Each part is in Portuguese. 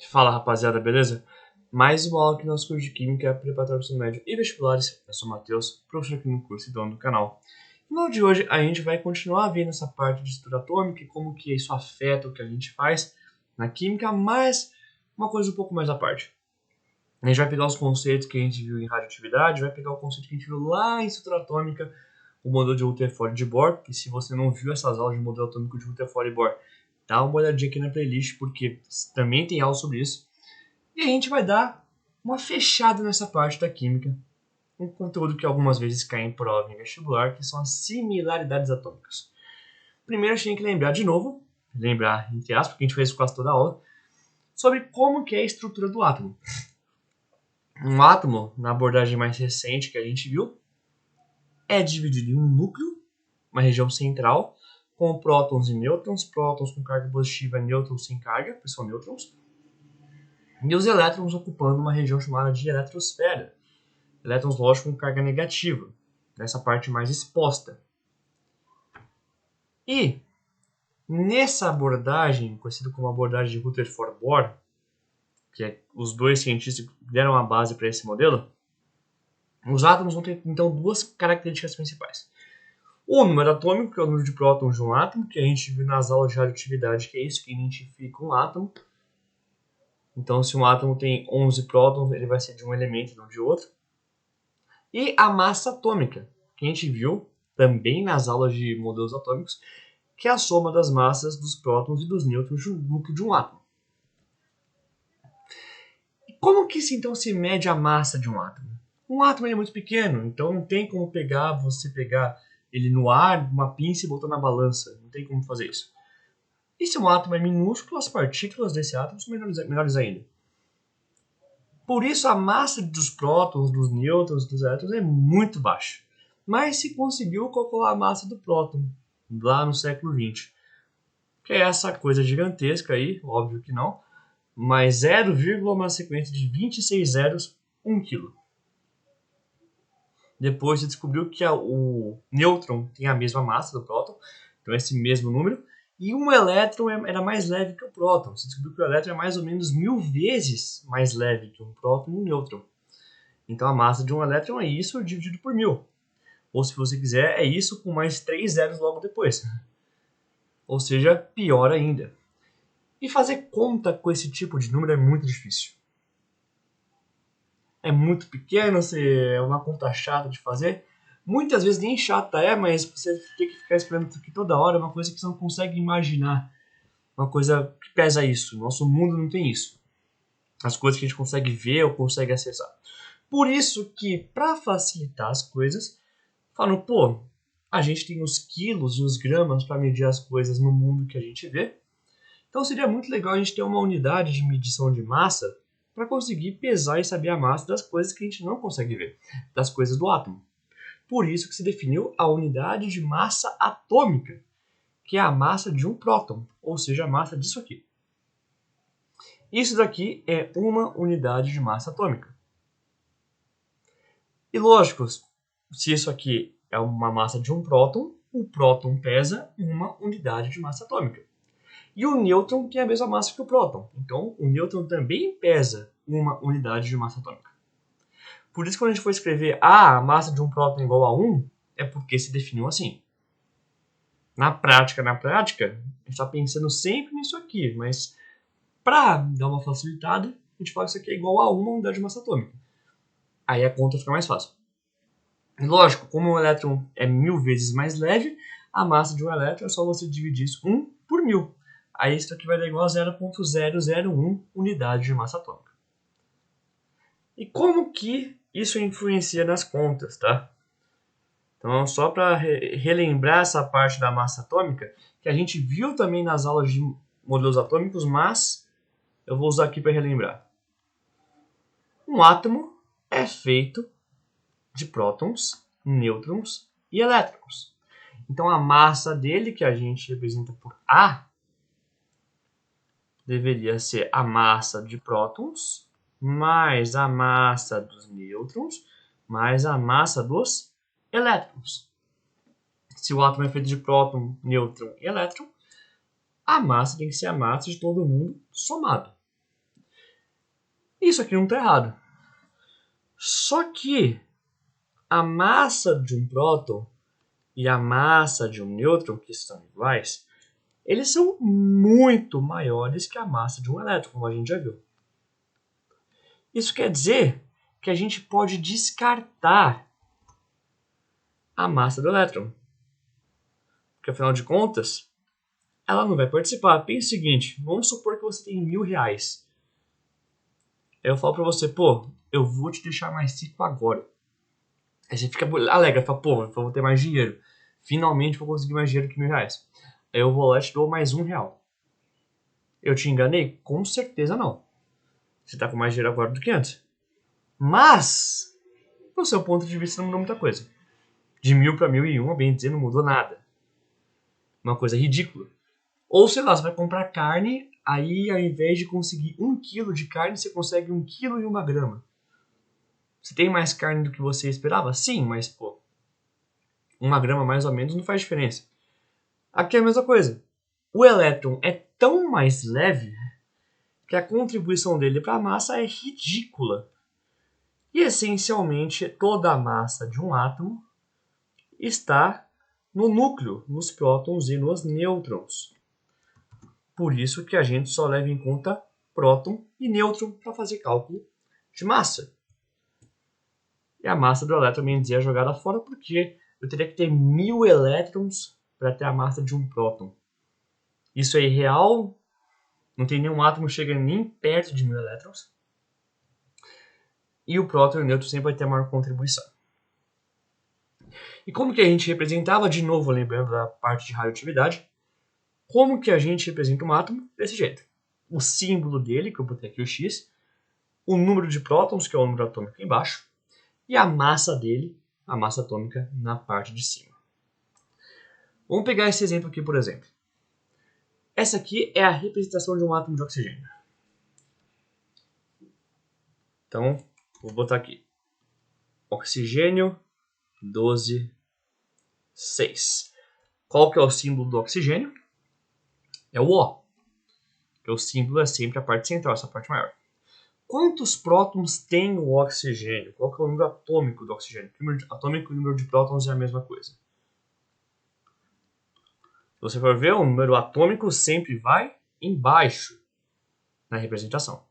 Fala rapaziada, beleza? Mais uma aula aqui no nosso curso de Química, preparatório para o ensino médio e vestibulares. Eu sou o Matheus, professor aqui no curso e dono do canal. No aula de hoje a gente vai continuar vendo essa parte de estrutura atômica e como que isso afeta o que a gente faz na química, mas uma coisa um pouco mais à parte. A gente vai pegar os conceitos que a gente viu em radioatividade, vai pegar o conceito que a gente viu lá em estrutura atômica, o modelo de Rutherford de Bohr, e se você não viu essas aulas de modelo atômico de Rutherford de Bohr, dá uma olhadinha aqui na playlist, porque também tem aula sobre isso. E a gente vai dar uma fechada nessa parte da química, um conteúdo que algumas vezes cai em prova em vestibular, que são as similaridades atômicas. Primeiro a gente tem que lembrar de novo, lembrar entre aspas, porque a gente fez quase toda a aula, sobre como que é a estrutura do átomo. Um átomo, na abordagem mais recente que a gente viu, é dividido em um núcleo, uma região central, com prótons e nêutrons, prótons com carga positiva, nêutrons sem carga, que são nêutrons, e os elétrons ocupando uma região chamada de eletrosfera. Elétrons, lógico, com carga negativa, nessa parte mais exposta. E nessa abordagem, conhecida como abordagem de Rutherford-Bohr, que é os dois cientistas que deram a base para esse modelo, os átomos vão ter então duas características principais. O número atômico, que é o número de prótons de um átomo, que a gente viu nas aulas de radioatividade, que é isso que identifica um átomo. Então, se um átomo tem 11 prótons, ele vai ser de um elemento e não de outro. E a massa atômica, que a gente viu também nas aulas de modelos atômicos, que é a soma das massas dos prótons e dos nêutrons do núcleo de um átomo. E como que então se mede a massa de um átomo? Um átomo é muito pequeno, então não tem como você pegar ele no ar, uma pinça e botar na balança. Não tem como fazer isso. E se um átomo é minúsculo, as partículas desse átomo são menores ainda. Por isso a massa dos prótons, dos nêutrons, dos elétrons é muito baixa. Mas se conseguiu calcular a massa do próton lá no século XX. Que é essa coisa gigantesca aí, óbvio que não, mas 0, uma sequência de 26 zeros, 1 kg. Depois se descobriu que o nêutron tem a mesma massa do próton, então esse mesmo número, e um elétron era mais leve que o próton. Se descobriu que o elétron é mais ou menos 1000 vezes mais leve que um próton e um nêutron. Então a massa de um elétron é isso dividido por 1000. Ou se você quiser, é isso com mais 3 zeros logo depois. Ou seja, pior ainda. E fazer conta com esse tipo de número é muito difícil. É muito pequeno, é uma conta chata de fazer. Muitas vezes nem chata é, mas você tem que ficar esperando isso aqui toda hora, é uma coisa que você não consegue imaginar. Uma coisa que pesa isso. Nosso mundo não tem isso. As coisas que a gente consegue ver ou consegue acessar. Por isso que, para facilitar as coisas, falam, pô, a gente tem os quilos e os gramas para medir as coisas no mundo que a gente vê. Então seria muito legal a gente ter uma unidade de medição de massa para conseguir pesar e saber a massa das coisas que a gente não consegue ver, das coisas do átomo. Por isso que se definiu a unidade de massa atômica, que é a massa de um próton, ou seja, a massa disso aqui. Isso daqui é uma unidade de massa atômica. E lógico, se isso aqui é uma massa de um próton, o próton pesa uma unidade de massa atômica. E o nêutron tem a mesma massa que o próton. Então, o nêutron também pesa uma unidade de massa atômica. Por isso, quando a gente for escrever a massa de um próton é igual a 1, é porque se definiu assim. Na prática, a gente está pensando sempre nisso aqui, mas para dar uma facilitada, a gente fala que isso aqui é igual a 1 unidade de massa atômica. Aí a conta fica mais fácil. E lógico, como o elétron é 1000 vezes mais leve, a massa de um elétron é só você dividir isso 1 por 1000. Aí isso aqui vai dar igual a 0,001 unidade de massa atômica. E como que isso influencia nas contas, tá? Então, só para relembrar essa parte da massa atômica, que a gente viu também nas aulas de modelos atômicos, mas eu vou usar aqui para relembrar. Um átomo é feito de prótons, nêutrons e elétrons. Então, a massa dele, que a gente representa por A, deveria ser a massa de prótons mais a massa dos nêutrons mais a massa dos elétrons. Se o átomo é feito de próton, nêutron e elétron, a massa tem que ser a massa de todo mundo somado. Isso aqui não está errado. Só que a massa de um próton e a massa de um nêutron, que são iguais, eles são muito maiores que a massa de um elétron, como a gente já viu. Isso quer dizer que a gente pode descartar a massa do elétron. Porque, afinal de contas, ela não vai participar. Pense o seguinte, vamos supor que você tem R$1.000. Aí eu falo pra você, pô, eu vou te deixar mais rico agora. Aí você fica alegre, fala, pô, eu vou ter mais dinheiro. Finalmente vou conseguir mais dinheiro que R$1.000. Aí eu vou lá e te dou mais R$1. Eu te enganei? Com certeza não. Você tá com mais dinheiro agora do que antes. Mas, do seu ponto de vista, não mudou muita coisa. De 1.000 para 1.001, bem dizer, não mudou nada. Uma coisa ridícula. Ou, sei lá, você vai comprar carne, aí ao invés de conseguir 1 quilo de carne, você consegue 1 quilo e 1 grama. Você tem mais carne do que você esperava? Sim, mas, pô, 1 grama mais ou menos não faz diferença. Aqui é a mesma coisa. O elétron é tão mais leve que a contribuição dele para a massa é ridícula. E, essencialmente, toda a massa de um átomo está no núcleo, nos prótons e nos nêutrons. Por isso que a gente só leva em conta próton e nêutron para fazer cálculo de massa. E a massa do elétron, bem dizer, é jogada fora porque eu teria que ter 1.000 elétrons para ter a massa de um próton. Isso é irreal, não tem nenhum átomo que chega nem perto de 1.000 elétrons. E o próton e o nêutron sempre vai ter a maior contribuição. E como que a gente representava, de novo, lembrando da parte de radioatividade, como que a gente representa um átomo? Desse jeito. O símbolo dele, que eu botei aqui o X, o número de prótons, que é o número atômico embaixo, e a massa dele, a massa atômica, na parte de cima. Vamos pegar esse exemplo aqui, por exemplo. Essa aqui é a representação de um átomo de oxigênio. Então, vou botar aqui. Oxigênio 12, 6. Qual que é o símbolo do oxigênio? É o O. Que o símbolo é sempre a parte central, essa parte maior. Quantos prótons tem o oxigênio? Qual que é o número atômico do oxigênio? O número atômico e o número de prótons é a mesma coisa. Se você for ver, o número atômico sempre vai embaixo na representação.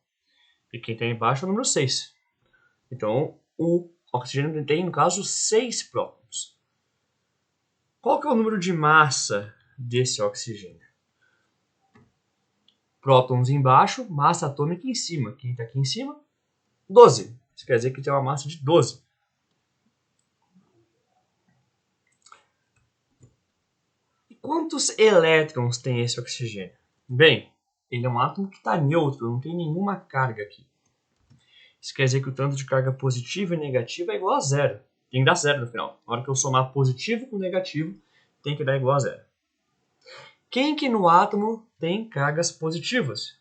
E quem tem embaixo é o número 6. Então, o oxigênio tem, no caso, 6 prótons. Qual que é o número de massa desse oxigênio? Prótons embaixo, massa atômica em cima. Quem está aqui em cima? 12. Isso quer dizer que tem uma massa de 12. E quantos elétrons tem esse oxigênio? Bem, ele é um átomo que está neutro, não tem nenhuma carga aqui. Isso quer dizer que o tanto de carga positiva e negativa é igual a zero. Tem que dar zero no final. Na hora que eu somar positivo com negativo, tem que dar igual a zero. Quem que no átomo tem cargas positivas?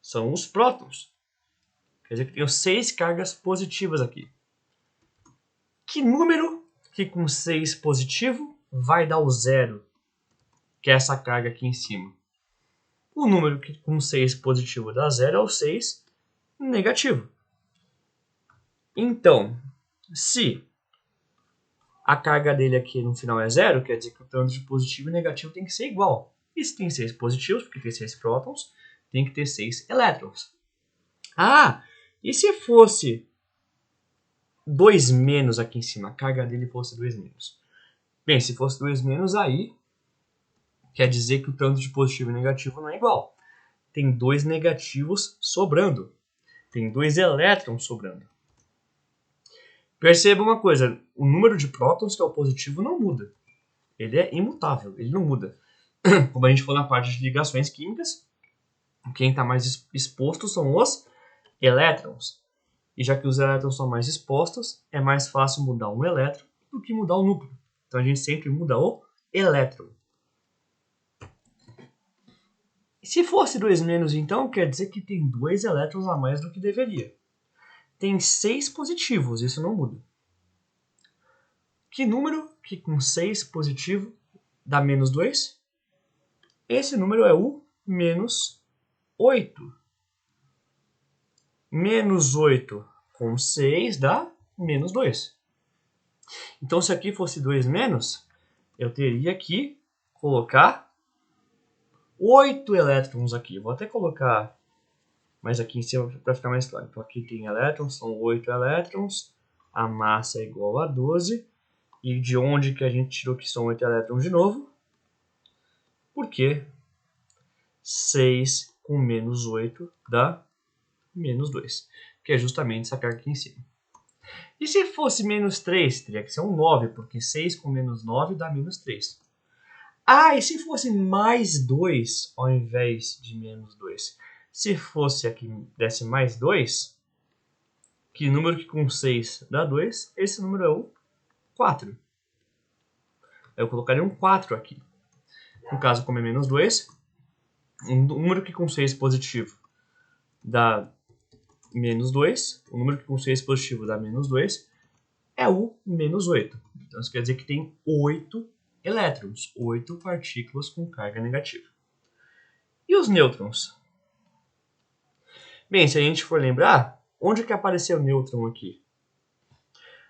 São os prótons. Quer dizer que tenho 6 cargas positivas aqui. Que número que com 6 positivo vai dar o zero, que é essa carga aqui em cima? O número que com 6 positivo dá zero é o 6 negativo. Então, se a carga dele aqui no final é zero, quer dizer que o tanto de positivo e negativo tem que ser igual. E se tem 6 positivos, porque tem 6 prótons, tem que ter 6 elétrons. Ah, e se fosse 2 menos aqui em cima, a carga dele fosse 2 menos? Bem, se fosse 2 menos, aí quer dizer que o tanto de positivo e negativo não é igual. Tem 2 negativos sobrando. Tem 2 elétrons sobrando. Perceba uma coisa, o número de prótons, que é o positivo, não muda. Ele é imutável, ele não muda. Como a gente falou na parte de ligações químicas, quem está mais exposto são os elétrons. E já que os elétrons são mais expostos, é mais fácil mudar um elétron do que mudar o núcleo. Então a gente sempre muda o elétron. Se fosse 2 menos, então, quer dizer que tem 2 elétrons a mais do que deveria. Tem 6 positivos, isso não muda. Que número que com 6 positivo dá menos 2? Esse número é o menos 8. Menos 8 com 6 dá menos 2. Então, se aqui fosse 2 menos, eu teria que colocar 8 elétrons aqui. Vou até colocar mais aqui em cima para ficar mais claro. Então, aqui tem elétrons, são 8 elétrons. A massa é igual a 12. E de onde que a gente tirou que são 8 elétrons de novo? Porque 6 com menos 8 dá menos 2, que é justamente essa carga aqui em cima. E se fosse menos 3, teria que ser um 9, porque 6 com menos 9 dá menos 3. Ah, e se fosse mais 2 ao invés de menos 2? Se fosse aqui, desse mais 2, que número que com 6 dá 2, esse número é o 4. Eu colocaria um 4 aqui. No caso, como é menos 2, um número que com 6 positivo dá menos 2, o número que com 6 positivo dá menos 2, é o menos 8. Então isso quer dizer que tem 8 elétrons, 8 partículas com carga negativa. E os nêutrons? Bem, se a gente for lembrar, onde que apareceu o nêutron aqui?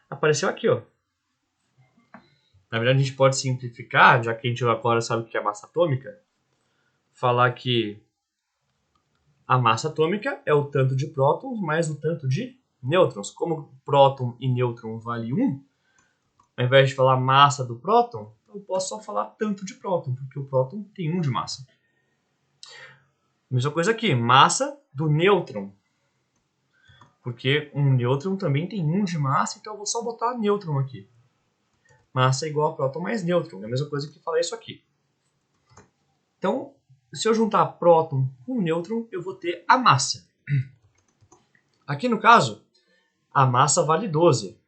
Apareceu aqui, ó. Na verdade, a gente pode simplificar, já que a gente agora sabe o que é massa atômica, falar que a massa atômica é o tanto de prótons mais o tanto de nêutrons. Como próton e nêutron vale 1, ao invés de falar massa do próton, eu posso só falar tanto de próton, porque o próton tem 1 de massa. Mesma coisa aqui, massa do nêutron. Porque um nêutron também tem 1 de massa, então eu vou só botar nêutron aqui. Massa é igual a próton mais nêutron, é a mesma coisa que falar isso aqui. Então, se eu juntar próton com nêutron, eu vou ter a massa. Aqui no caso, a massa vale 12.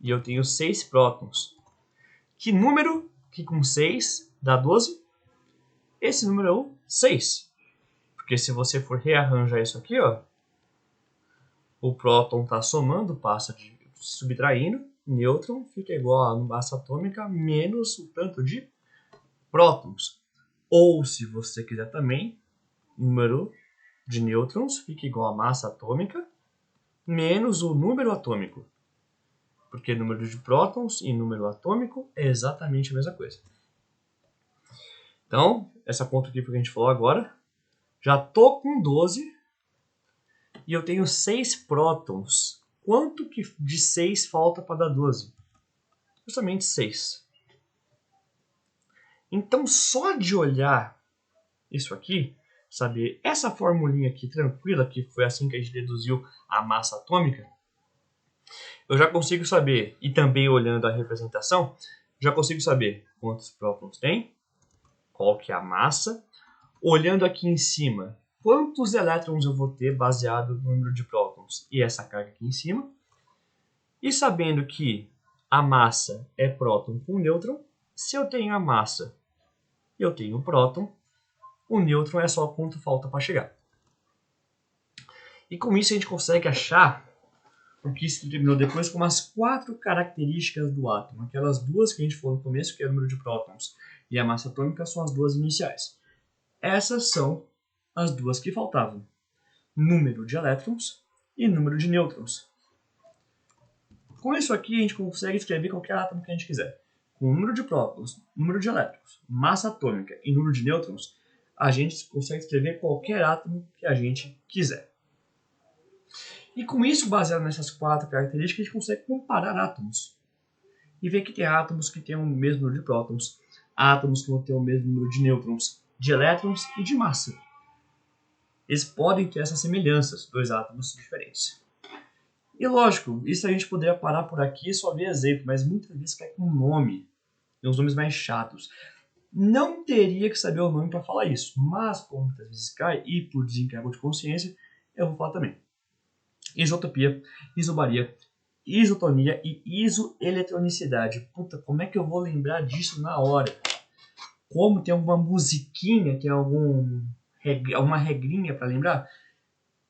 E eu tenho 6 prótons. Que número que com 6 dá 12? Esse número é o 6. Porque se você for rearranjar isso aqui, ó, o próton está somando, passa de subtraindo, nêutron fica igual a massa atômica menos o tanto de prótons. Ou, se você quiser também, número de nêutrons fica igual a massa atômica menos o número atômico. Porque número de prótons e número atômico é exatamente a mesma coisa. Então, essa conta aqui que a gente falou agora, já tô com 12 e eu tenho 6 prótons. Quanto que de 6 falta para dar 12? Justamente 6. Então, só de olhar isso aqui, saber essa formulinha aqui tranquila, que foi assim que a gente deduziu a massa atômica, eu já consigo saber, e também olhando a representação, já consigo saber quantos prótons tem, qual que é a massa. Olhando aqui em cima, quantos elétrons eu vou ter baseado no número de prótons e essa carga aqui em cima. E sabendo que a massa é próton com nêutron, se eu tenho a massa e eu tenho o próton, o nêutron é só quanto falta para chegar. E com isso a gente consegue achar o que se determinou depois como as 4 características do átomo. Aquelas duas que a gente falou no começo, que é o número de prótons e a massa atômica, são as duas iniciais. Essas são as duas que faltavam: número de elétrons e número de nêutrons. Com isso aqui, a gente consegue escrever qualquer átomo que a gente quiser. Com o número de prótons, número de elétrons, massa atômica e número de nêutrons, a gente consegue escrever qualquer átomo que a gente quiser. E com isso, baseado nessas 4 características, a gente consegue comparar átomos. E ver que tem átomos que têm o mesmo número de prótons, átomos que vão ter o mesmo número de nêutrons, de elétrons e de massa. Eles podem ter essas semelhanças, 2 átomos diferentes. E lógico, isso a gente poderia parar por aqui e só ver exemplo, mas muitas vezes cai com nome, tem uns nomes mais chatos. Não teria que saber o nome para falar isso, mas como muitas vezes cai, e por desencargo de consciência, eu vou falar também. Isotopia, isobaria, isotonia e isoeletronicidade. Puta, como é que eu vou lembrar disso na hora? Como tem alguma musiquinha, tem alguma regrinha para lembrar?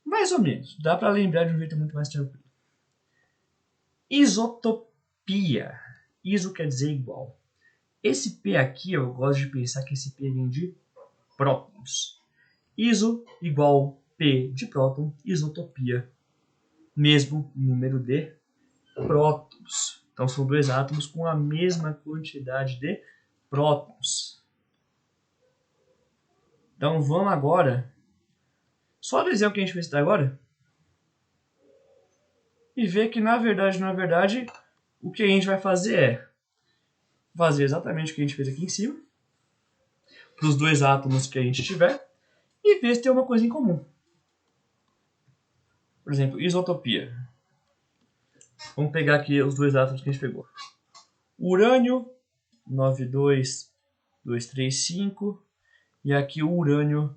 Mais ou menos, dá para lembrar de um jeito muito mais tranquilo. Isotopia. Iso quer dizer igual. Esse P aqui, eu gosto de pensar que esse P vem de prótons. Iso igual P de próton, isotopia, mesmo número de prótons. Então são dois átomos com a mesma quantidade de prótons. Então vamos agora, só desenhar o que a gente fez até agora, e ver que na verdade, o que a gente vai fazer é fazer exatamente o que a gente fez aqui em cima, para os dois átomos que a gente tiver, e ver se tem uma coisa em comum. Por exemplo, isotopia. Vamos pegar aqui os dois átomos que a gente pegou. Urânio, 92235, e aqui o urânio,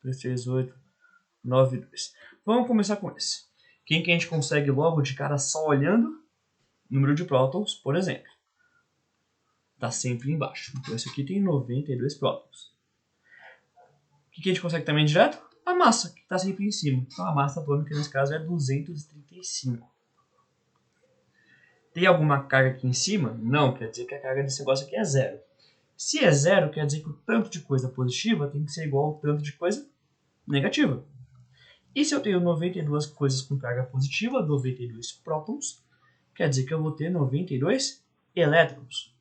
33892. Vamos começar com esse. Quem que a gente consegue logo de cara só olhando? Número de prótons, por exemplo. Está sempre embaixo. Então esse aqui tem 92 prótons. O que a gente consegue também direto? A massa, que está sempre em cima. Então a massa atômica nesse caso é 235. Tem alguma carga aqui em cima? Não, quer dizer que a carga desse negócio aqui é zero. Se é zero, quer dizer que o tanto de coisa positiva tem que ser igual ao tanto de coisa negativa. E se eu tenho 92 coisas com carga positiva, 92 prótons, quer dizer que eu vou ter 92 elétrons.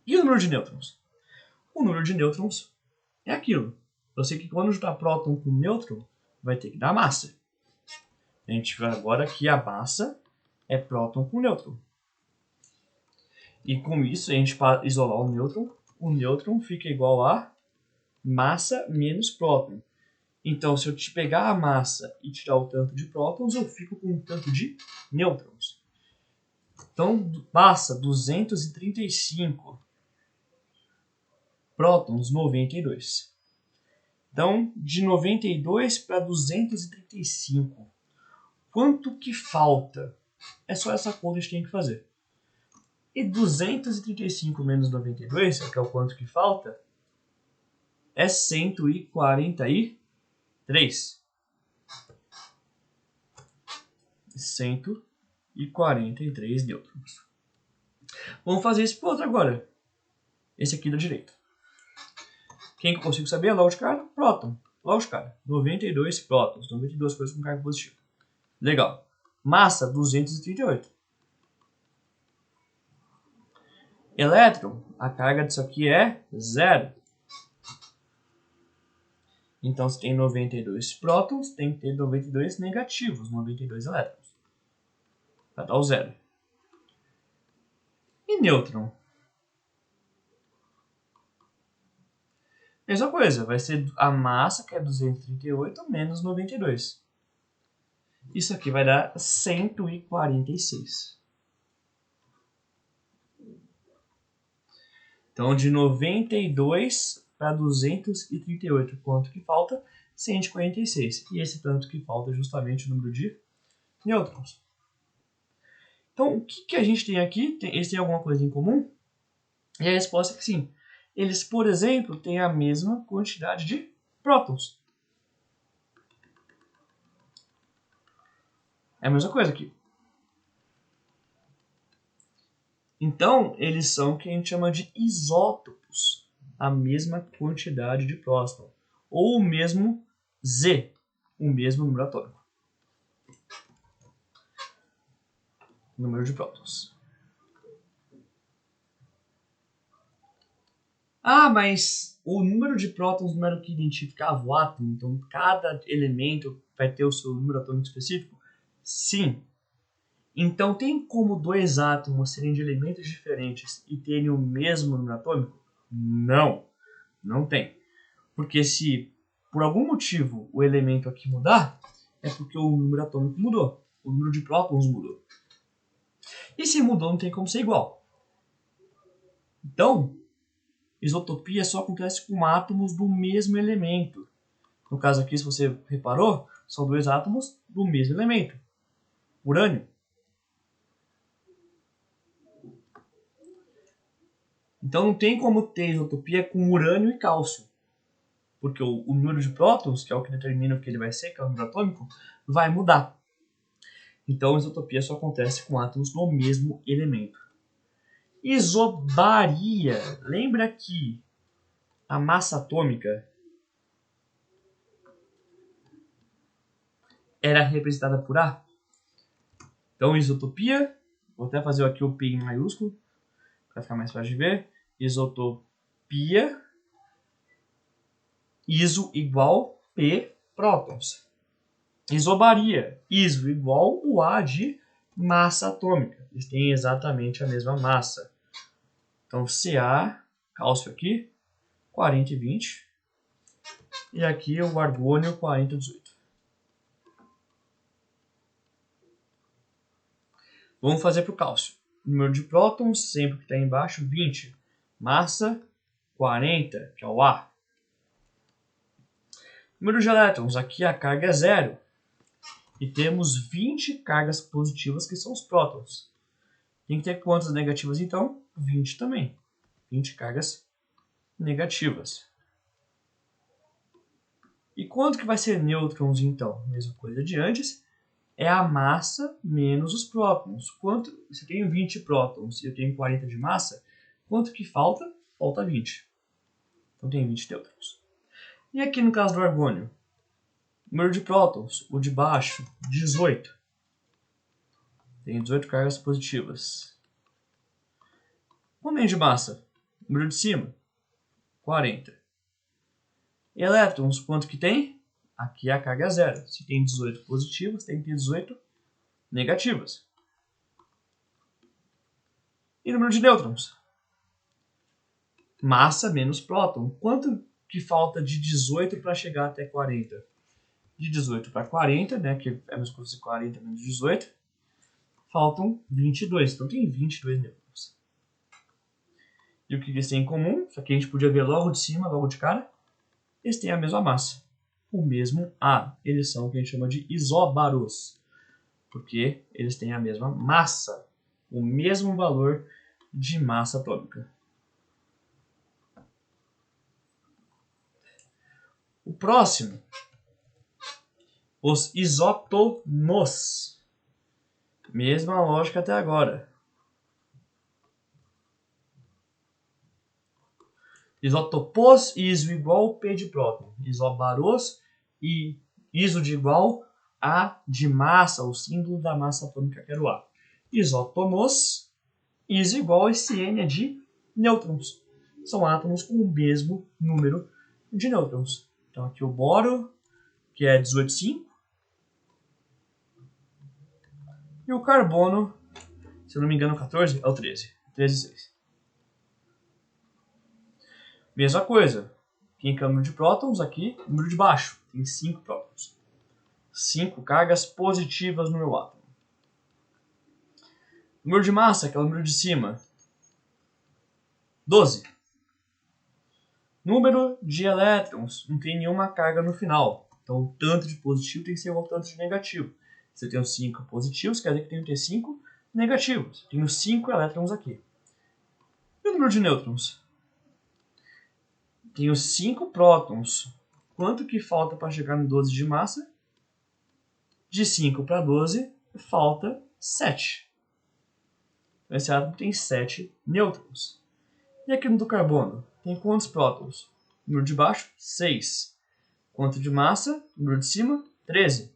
E o número de nêutrons? O número de nêutrons é aquilo. Eu sei que quando juntar próton com nêutron, vai ter que dar massa. A gente vai agora que a massa é próton com nêutron. E com isso, a gente, para isolar o nêutron fica igual a massa menos próton. Então, se eu te pegar a massa e tirar o tanto de prótons, eu fico com o tanto de nêutrons. Então, massa 235, prótons 92. Então, de 92 para 235. Quanto que falta? É só essa conta que a gente tem que fazer. E 235 menos 92, que é o quanto que falta, é 143. 143 nêutrons. Vamos fazer esse para outro agora. Esse aqui da direita. Quem que eu consigo saber? Logo de cara? Próton. Logo de cara. 92 prótons. 92 coisas com carga positiva. Legal. Massa, 238. Elétron, a carga disso aqui é zero. Então, se tem 92 prótons, tem que ter 92 negativos, 92 elétrons. Para dar o zero. E nêutron? Mesma coisa, vai ser a massa, que é 238, menos 92. Isso aqui vai dar 146. Então, de 92 para 238, quanto que falta? 146. E esse tanto que falta é justamente o número de nêutrons. Então, o que a gente tem aqui? Eles têm alguma coisa em comum? E a resposta é que sim. Eles, por exemplo, têm a mesma quantidade de prótons. É a mesma coisa aqui. Então, eles são o que a gente chama de isótopos. A mesma quantidade de próton. Ou o mesmo Z, o mesmo número atômico. Número de prótons. Ah, mas o número de prótons não era o que identificava o átomo? Então, cada elemento vai ter o seu número atômico específico? Sim. Então, tem como dois átomos serem de elementos diferentes e terem o mesmo número atômico? Não, não tem. Porque se por algum motivo o elemento aqui mudar, é porque o número atômico mudou. O número de prótons mudou. E se mudou, não tem como ser igual. Então, isotopia só acontece com átomos do mesmo elemento. No caso aqui, se você reparou, são dois átomos do mesmo elemento. Urânio. Então não tem como ter isotopia com urânio e cálcio. Porque o número de prótons, que é o que determina o que ele vai ser, que é o número atômico, vai mudar. Então isotopia só acontece com átomos do mesmo elemento. Isobaria. Lembra que a massa atômica era representada por A. Então, isotopia, vou até fazer aqui o P em maiúsculo, para ficar mais fácil de ver. Isotopia, iso igual P prótons. Isobaria, iso igual o A de massa atômica. Eles têm exatamente a mesma massa. Então, Ca, cálcio aqui, 40 e 20. E aqui o argônio, 40 e 18. Vamos fazer para o cálcio. Número de prótons, sempre que está embaixo, 20. Massa, 40, que é o A. Número de elétrons, aqui a carga é 0. E temos 20 cargas positivas, que são os prótons. Tem que ter quantas negativas, então? 20 também. 20 cargas negativas. E quanto que vai ser nêutrons, então? Mesma coisa de antes. É a massa menos os prótons. Quanto? Se eu tenho 20 prótons e eu tenho 40 de massa, quanto que falta? Falta 20. Então tem 20 nêutrons. E aqui no caso do argônio? Número de prótons, o de baixo, 18. Tem 18 cargas positivas. Momento de massa, número de cima, 40. E elétrons, quanto que tem? Aqui a carga é 0. Se tem 18 positivas, tem que ter 18 negativas. E número de nêutrons? Massa menos próton. Quanto que falta de 18 para chegar até 40? De 18 para 40, né, que é a mesma coisa de 40 menos 18, faltam 22. Então tem 22 nêutrons. E o que eles têm em comum? Isso aqui a gente podia ver logo de cima, logo de cara. Eles têm a mesma massa. O mesmo A. Eles são o que a gente chama de isóbaros. Porque eles têm a mesma massa. O mesmo valor de massa atômica. O próximo. Os isótonos. Mesma lógica até agora. Isótopos, iso igual P de próton. Isóbaros e iso de igual A de massa, o símbolo da massa atômica que era o A. Isótonos, iso igual esse N é de nêutrons. São átomos com o mesmo número de nêutrons. Então aqui o boro, que é 18,5. E o carbono, se eu não me engano, 14, é o 13. 13,6. Mesma coisa. Quem é o número de prótons aqui, número de baixo. Tem 5 prótons. 5 cargas positivas no meu átomo. Número de massa, que é o número de cima. 12. Número de elétrons, não tem nenhuma carga no final. Então o tanto de positivo tem que ser igual ao tanto de negativo. Se eu tenho 5 positivos, quer dizer que eu tenho que ter 5 negativos. Eu tenho 5 elétrons aqui. E o número de nêutrons? Tenho 5 prótons. Quanto que falta para chegar no 12 de massa? De 5 para 12, falta 7. Esse átomo tem 7 nêutrons. E aqui no do carbono? Tem quantos prótons? Número de baixo, 6. Quanto de massa? Número de cima, 13.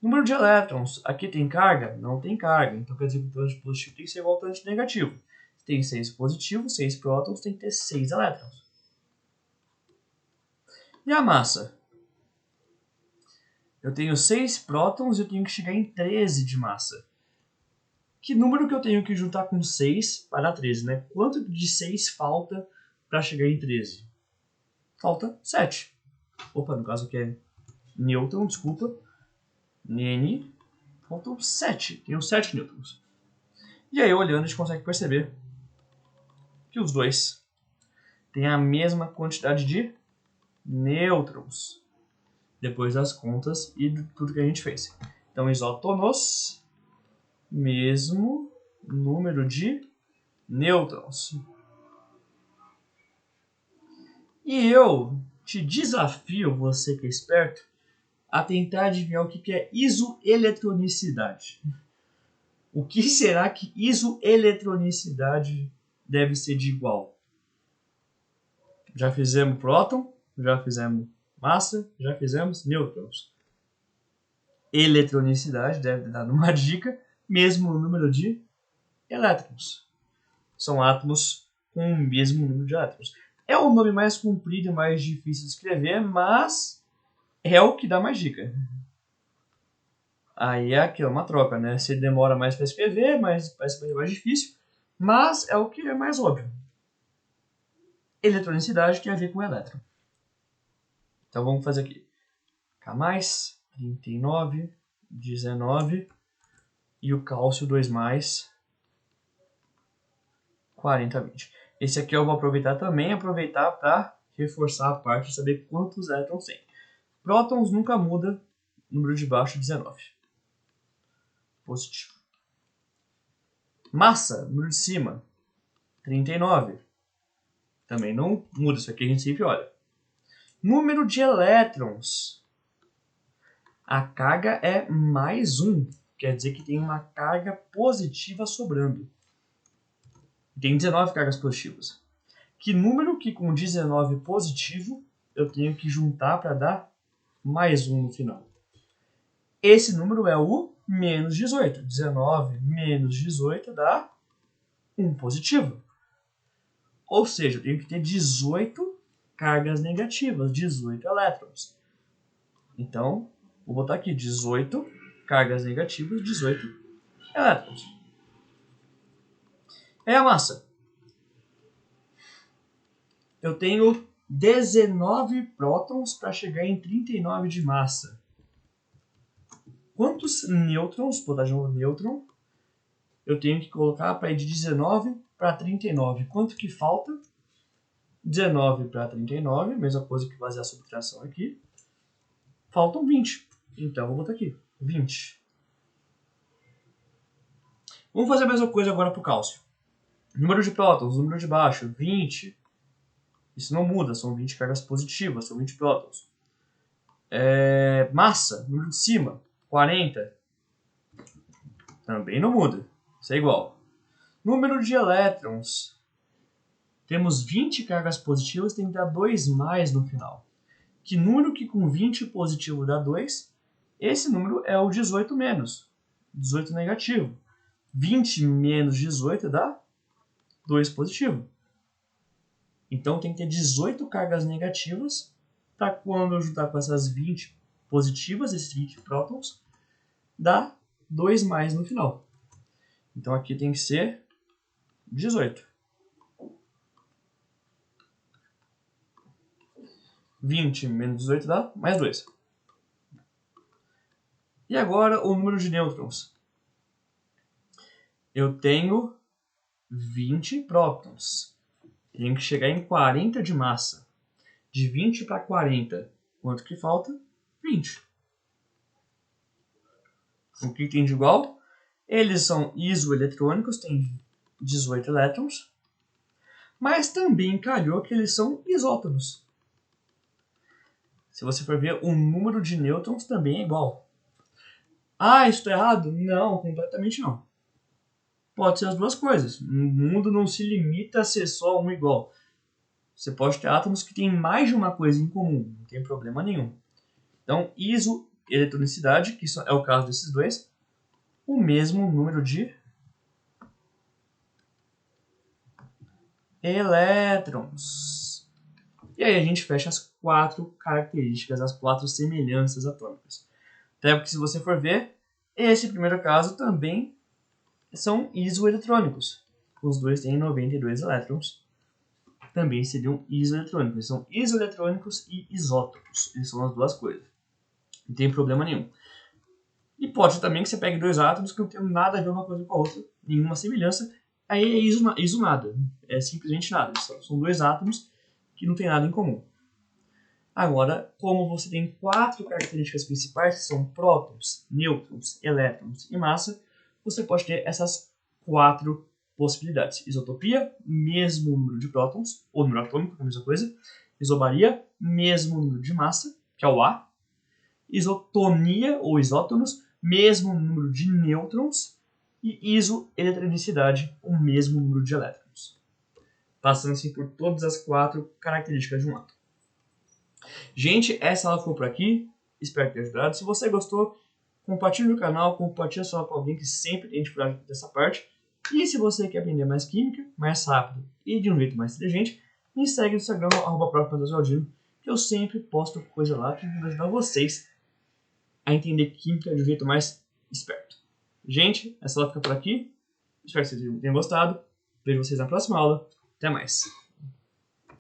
Número de elétrons. Aqui tem carga? Não tem carga. Então quer dizer que o tanto de positivo tem que ser igual ao tanto de negativo. Se tem 6 positivos, 6 prótons, tem que ter 6 elétrons. E a massa? Eu tenho 6 prótons e eu tenho que chegar em 13 de massa. Que número que eu tenho que juntar com 6 para dar 13, né? Quanto de 6 falta para chegar em 13? Falta 7. Opa, no caso aqui é nêutron, desculpa. N, faltam 7. Tenho 7 nêutrons. E aí, olhando, a gente consegue perceber que os dois têm a mesma quantidade de nêutrons. Depois das contas e de tudo que a gente fez. Então, isótonos, mesmo número de nêutrons. E eu te desafio, você que é esperto, a tentar adivinhar o que é isoeletronicidade. O que será que isoeletronicidade deve ser de igual? Já fizemos próton, já fizemos massa, já fizemos nêutrons. Eletronicidade, deve ter dado uma dica, mesmo número de elétrons. São átomos com o mesmo número de átomos. É o nome mais comprido e mais difícil de escrever, mas é o que dá mais dica. Aí aqui é uma troca, né? Se demora mais para escrever, mas parece que é mais difícil, mas é o que é mais óbvio. Eletronicidade tem a ver com elétron. Então vamos fazer aqui. K+, 39, 19 e o cálcio 2+, 40, 20. Esse aqui eu vou aproveitar para reforçar a parte de saber quantos elétrons tem. Prótons nunca muda, número de baixo 19. Positivo. Massa, número de cima, 39. Também não muda, isso aqui a gente sempre olha. Número de elétrons. A carga é +1, quer dizer que tem uma carga positiva sobrando. Tem 19 cargas positivas. Que número que com 19 positivo eu tenho que juntar para dar +1 no final? Esse número é o menos 18. 19 menos 18 dá 1 positivo. Ou seja, eu tenho que ter 18 cargas negativas, 18 elétrons. Então, vou botar aqui 18 cargas negativas, 18 elétrons. É a massa. Eu tenho 19 prótons para chegar em 39 de massa. Quantos nêutrons, vou botar de novo nêutron, eu tenho que colocar para ir de 19 para 39? Quanto que falta? 19 para 39, mesma coisa que fazer a subtração aqui. Faltam 20. Então, vou botar aqui, 20. Vamos fazer a mesma coisa agora para o cálcio. Número de prótons, número de baixo, 20. Isso não muda, são 20 cargas positivas, são 20 prótons. Massa, número de cima, 40. Também não muda, isso é igual. Número de elétrons. Temos 20 cargas positivas, tem que dar 2 mais no final. Que número que com 20 positivo dá 2? Esse número é o 18 menos. 18 negativo. 20 menos 18 dá 2 positivo. Então tem que ter 18 cargas negativas para quando eu juntar com essas 20 positivas, esses 20 prótons, dá 2 mais no final. Então aqui tem que ser 18. 20 menos 18 dá mais 2. E agora o número de nêutrons. Eu tenho 20 prótons. Tenho que chegar em 40 de massa. De 20 para 40, quanto que falta? 20. O que tem de igual? Eles são isoeletrônicos, têm 18 elétrons. Mas também calhou que eles são isótonos. Se você for ver, o número de nêutrons também é igual. Ah, isso está errado? Não, completamente não. Pode ser as duas coisas. O mundo não se limita a ser só um igual. Você pode ter átomos que têm mais de uma coisa em comum, não tem problema nenhum. Então, isoeletronicidade, que é o caso desses dois, o mesmo número de elétrons. E aí a gente fecha as 4 características, as 4 semelhanças atômicas. Até porque se você for ver, esse primeiro caso também são isoeletrônicos. Os dois têm 92 elétrons. Também seriam isoeletrônicos. Eles são isoeletrônicos e isótopos. Eles são as duas coisas. Não tem problema nenhum. E pode ser também que você pegue dois átomos que não tem nada a ver uma coisa com a outra, nenhuma semelhança, aí é iso nada, é simplesmente nada. São dois átomos que não tem nada em comum. Agora, como você tem 4 características principais, que são prótons, nêutrons, elétrons e massa, você pode ter essas 4 possibilidades. Isotopia, mesmo número de prótons, ou número atômico, que é a mesma coisa. Isobaria, mesmo número de massa, que é o A. Isotonia, ou isótonos, mesmo número de nêutrons. E isoeletronicidade, o mesmo número de elétrons. Passando assim por todas as 4 características de um átomo. Gente, essa aula ficou por aqui. Espero ter ajudado. Se você gostou, compartilhe no canal, compartilhe só com alguém que sempre tem dificuldade dessa parte. E se você quer aprender mais química, mais rápido e de um jeito mais inteligente, me segue no Instagram, @profmatheusgaldino, que eu sempre posto coisa lá que vai ajudar vocês a entender química de um jeito mais esperto. Gente, essa aula fica por aqui. Espero que vocês tenham gostado. Vejo vocês na próxima aula. Até mais.